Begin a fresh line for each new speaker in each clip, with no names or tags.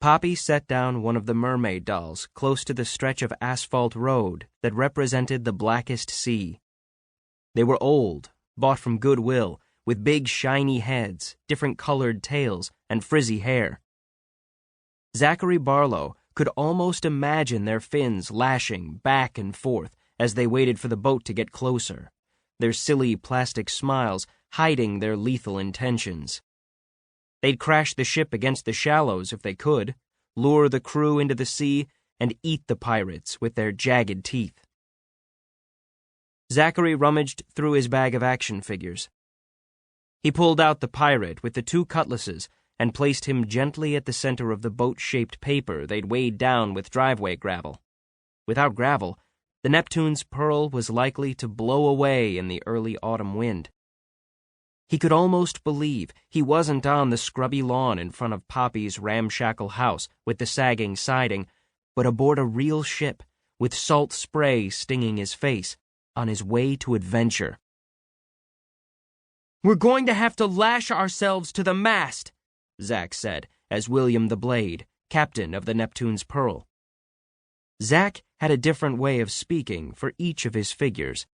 Poppy set down one of the mermaid dolls close to the stretch of asphalt road that represented the blackest sea. They were old, bought from Goodwill, with big shiny heads, different colored tails, and frizzy hair. Zachary Barlow could almost imagine their fins lashing back and forth as they waited for the boat to get closer, their silly plastic smiles hiding their lethal intentions. They'd crash the ship against the shallows if they could, lure the crew into the sea, and eat the pirates with their jagged teeth. Zachary rummaged through his bag of action figures. He pulled out the pirate with the two cutlasses and placed him gently at the center of the boat-shaped paper they'd weighed down with driveway gravel. Without gravel, the Neptune's Pearl was likely to blow away in the early autumn wind. He could almost believe he wasn't on the scrubby lawn in front of Poppy's ramshackle house with the sagging siding, but aboard a real ship, with salt spray stinging his face, on his way to adventure. "We're going to have to lash ourselves to the mast," Zach said, as William the Blade, captain of the Neptune's Pearl. Zach had a different way of speaking for each of his figures.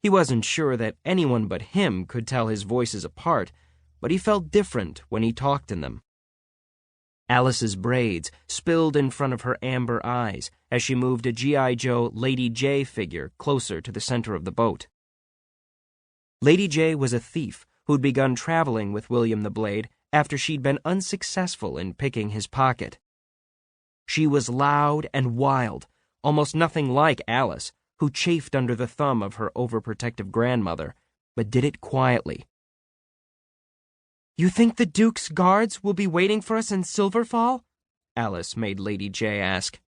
He wasn't sure that anyone but him could tell his voices apart, but he felt different when he talked in them. Alice's braids spilled in front of her amber eyes as she moved a G.I. Joe Lady J figure closer to the center of the boat. Lady J was a thief who'd begun traveling with William the Blade after she'd been unsuccessful in picking his pocket. She was loud and wild, almost nothing like Alice, who chafed under the thumb of her overprotective grandmother, but did it quietly. "You think the Duke's guards will be waiting for us in Silverfall?" Alice made Lady J ask.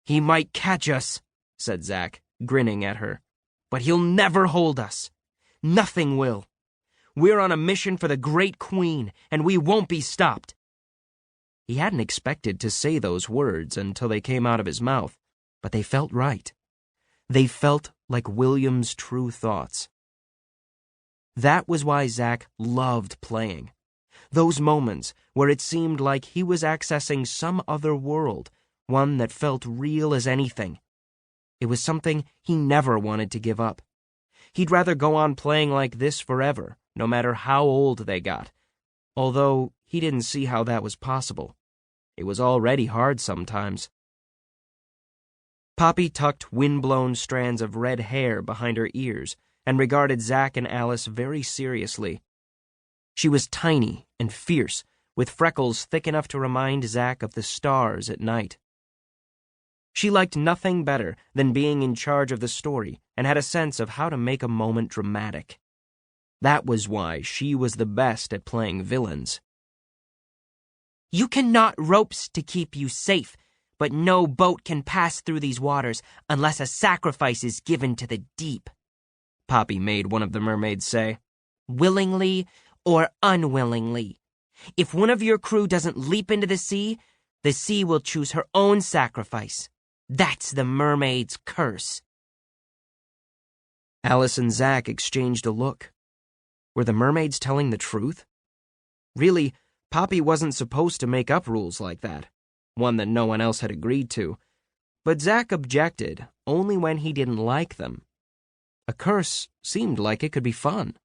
"He might catch us," said Zach, grinning at her, "but he'll never hold us. Nothing will. We're on a mission for the Great Queen, and we won't be stopped." He hadn't expected to say those words until they came out of his mouth, but they felt right. They felt like William's true thoughts. That was why Zach loved playing. Those moments where it seemed like he was accessing some other world, one that felt real as anything. It was something he never wanted to give up. He'd rather go on playing like this forever, no matter how old they got, although he didn't see how that was possible. It was already hard sometimes. Poppy tucked wind-blown strands of red hair behind her ears and regarded Zach and Alice very seriously. She was tiny and fierce, with freckles thick enough to remind Zach of the stars at night. She liked nothing better than being in charge of the story and had a sense of how to make a moment dramatic. That was why she was the best at playing villains. "You can knot ropes to keep you safe, but no boat can pass through these waters unless a sacrifice is given to the deep," Poppy made one of the mermaids say. "Willingly or unwillingly. If one of your crew doesn't leap into the sea will choose her own sacrifice. That's the mermaid's curse." Alice and Zach exchanged a look. Were the mermaids telling the truth? Really, Poppy wasn't supposed to make up rules like that, one that no one else had agreed to, but Zach objected only when he didn't like them. A curse seemed like it could be fun.